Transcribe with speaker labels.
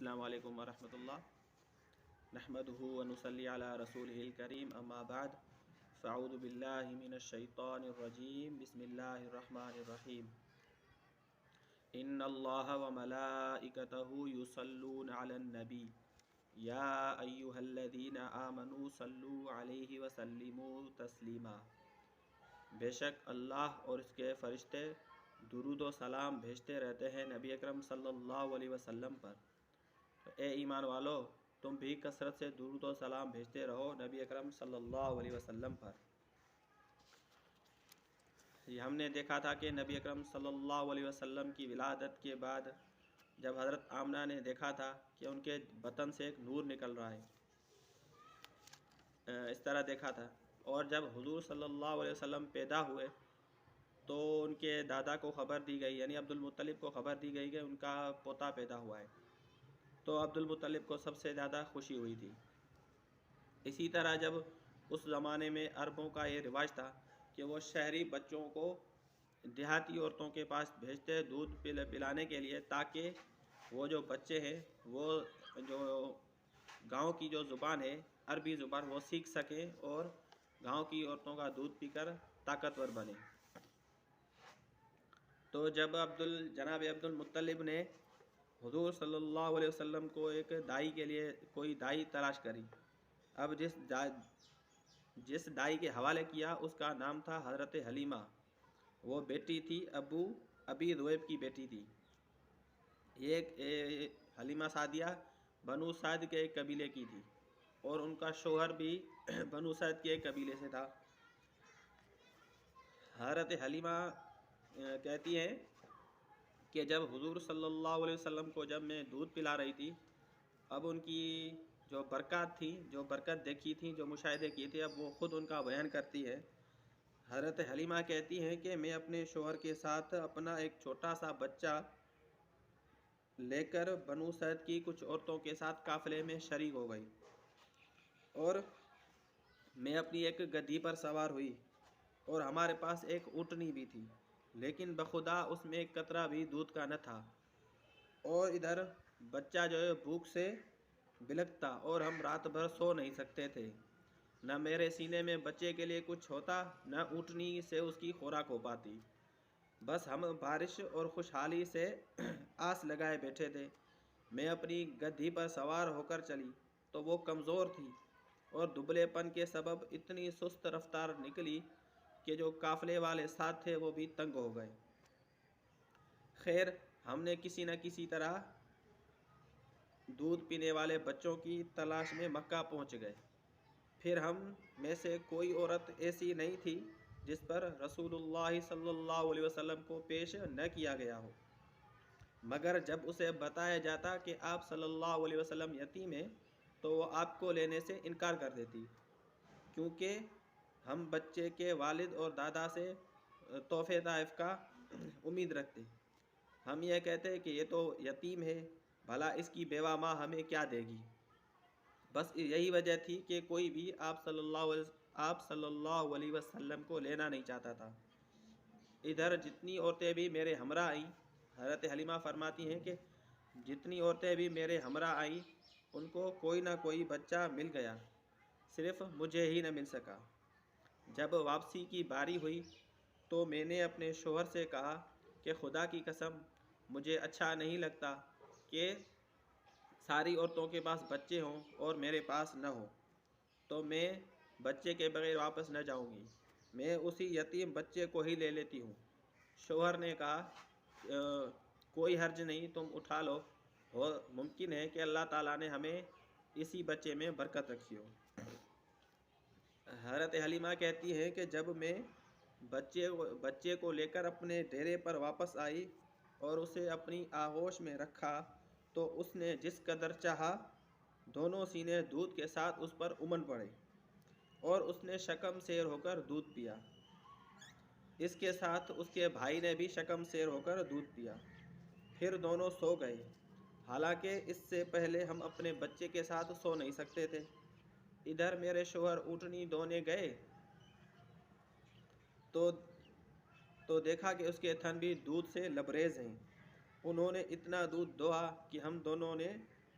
Speaker 1: السلام علیکم ورحمۃ اللہ نحمدہ ونصلی علی رسولہ الکریم اما بعد فاعوذ باللہ من الشیطان الرجیم بسم اللہ الرحمن الرحیم ان اللہ وملائکتہ یصلون علی النبی یا ایہا الذین آمنوا صلوا علیہ وسلموا تسلیما۔ بے شک اللہ اور اس کے فرشتے درود و سلام بھیجتے رہتے ہیں نبی اکرم صلی اللہ علیہ وسلم پر۔ اے ایمان والو، تم بھی کثرت سے درود و سلام بھیجتے رہو نبی اکرم صلی اللہ علیہ وسلم پر۔ ہم نے دیکھا تھا کہ نبی اکرم صلی اللہ علیہ وسلم کی ولادت کے بعد جب حضرت آمنہ نے دیکھا تھا کہ ان کے بطن سے ایک نور نکل رہا ہے، اس طرح دیکھا تھا، اور جب حضور صلی اللہ علیہ وسلم پیدا ہوئے تو ان کے دادا کو خبر دی گئی، یعنی عبد المطلب کو خبر دی گئی کہ ان کا پوتا پیدا ہوا ہے، تو عبد المطلب کو سب سے زیادہ خوشی ہوئی تھی۔ اسی طرح جب اس زمانے میں عربوں کا یہ رواج تھا کہ وہ شہری بچوں کو دیہاتی عورتوں کے پاس بھیجتے دودھ پلانے کے لیے، تاکہ وہ جو بچے ہیں وہ جو گاؤں کی جو زبان ہے، عربی زبان، وہ سیکھ سکیں اور گاؤں کی عورتوں کا دودھ پی کر طاقتور بنے۔ تو جب جناب عبد المطلب نے حضور صلی اللہ علیہ وسلم کو ایک دائی کے لیے کوئی دائی تلاش کری، اب جس دائی کے حوالے کیا اس کا نام تھا حضرت حلیمہ۔ وہ بیٹی تھی ابی ذؤیب کی بیٹی تھی۔ یہ حلیمہ سعدیہ بنو سعد کے ایک قبیلے کی تھی، اور ان کا شوہر بھی بنو سعد کے ایک قبیلے سے تھا۔ حضرت حلیمہ کہتی ہیں کہ جب حضور صلی اللہ علیہ وسلم کو جب میں دودھ پلا رہی تھی، اب ان کی جو برکات تھی، جو برکت دیکھی تھی، جو مشاہدے کیے تھے، اب وہ خود ان کا بیان کرتی ہے۔ حضرت حلیمہ کہتی ہیں کہ میں اپنے شوہر کے ساتھ اپنا ایک چھوٹا سا بچہ لے کر بنو سعد کی کچھ عورتوں کے ساتھ قافلے میں شریک ہو گئی، اور میں اپنی ایک گدھی پر سوار ہوئی، اور ہمارے پاس ایک اونٹنی بھی تھی، لیکن بخدا اس میں ایک قطرہ بھی دودھ کا نہ تھا، اور ادھر بچہ جو ہے بھوک سے بلکتا، اور ہم رات بھر سو نہیں سکتے تھے۔ نہ میرے سینے میں بچے کے لیے کچھ ہوتا، نہ اونٹنی سے اس کی خوراک ہو پاتی، بس ہم بارش اور خوشحالی سے آس لگائے بیٹھے تھے۔ میں اپنی گدھی پر سوار ہو کر چلی تو وہ کمزور تھی، اور دبلے پن کے سبب اتنی سست رفتار نکلی کہ جو قافلے والے ساتھ تھے وہ بھی تنگ ہو گئے۔ خیر، ہم نے کسی نہ کسی طرح دودھ پینے والے بچوں کی تلاش میں مکہ پہنچ گئے۔ پھر ہم میں سے کوئی عورت ایسی نہیں تھی جس پر رسول اللہ صلی اللہ علیہ وسلم کو پیش نہ کیا گیا ہو، مگر جب اسے بتایا جاتا کہ آپ صلی اللہ علیہ وسلم یتیم ہیں تو وہ آپ کو لینے سے انکار کر دیتی، کیونکہ ہم بچے کے والد اور دادا سے تحفے طائف کا امید رکھتے۔ ہم یہ کہتے کہ یہ تو یتیم ہے، بھلا اس کی بیوہ ماں ہمیں کیا دے گی۔ بس یہی وجہ تھی کہ کوئی بھی آپ صلی اللہ علیہ وسلم کو لینا نہیں چاہتا تھا۔ ادھر جتنی عورتیں بھی میرے ہمراہ آئیں، حضرت حلیمہ فرماتی ہیں کہ جتنی عورتیں بھی میرے ہمراہ آئیں ان کو کوئی نہ کوئی بچہ مل گیا، صرف مجھے ہی نہ مل سکا۔ جب واپسی کی باری ہوئی تو میں نے اپنے شوہر سے کہا کہ خدا کی قسم مجھے اچھا نہیں لگتا کہ ساری عورتوں کے پاس بچے ہوں اور میرے پاس نہ ہو، تو میں بچے کے بغیر واپس نہ جاؤں گی، میں اسی یتیم بچے کو ہی لے لیتی ہوں۔ شوہر نے کہا کوئی حرج نہیں، تم اٹھا لو، ممکن ہے کہ اللہ تعالیٰ نے ہمیں اسی بچے میں برکت رکھی ہو۔ حضرت حلیمہ کہتی ہے کہ جب میں بچے کو لے کر اپنے ڈیرے پر واپس آئی اور اسے اپنی آغوش میں رکھا تو اس نے جس قدر چاہا، دونوں سینے دودھ کے ساتھ اس پر امن پڑے، اور اس نے شکم سیر ہو کر دودھ پیا۔ اس کے ساتھ اس کے بھائی نے بھی شکم سیر ہو کر دودھ پیا، پھر دونوں سو گئے۔ حالانکہ اس سے پہلے ہم اپنے بچے کے ساتھ سو نہیں سکتے تھے۔ ادھر میرے شوہر اونٹنی دونے گئے تو دیکھا کہ اس کے تھن بھی دودھ سے لبریز ہیں۔ انہوں نے اتنا دودھ دوہا کہ ہم دونوں نے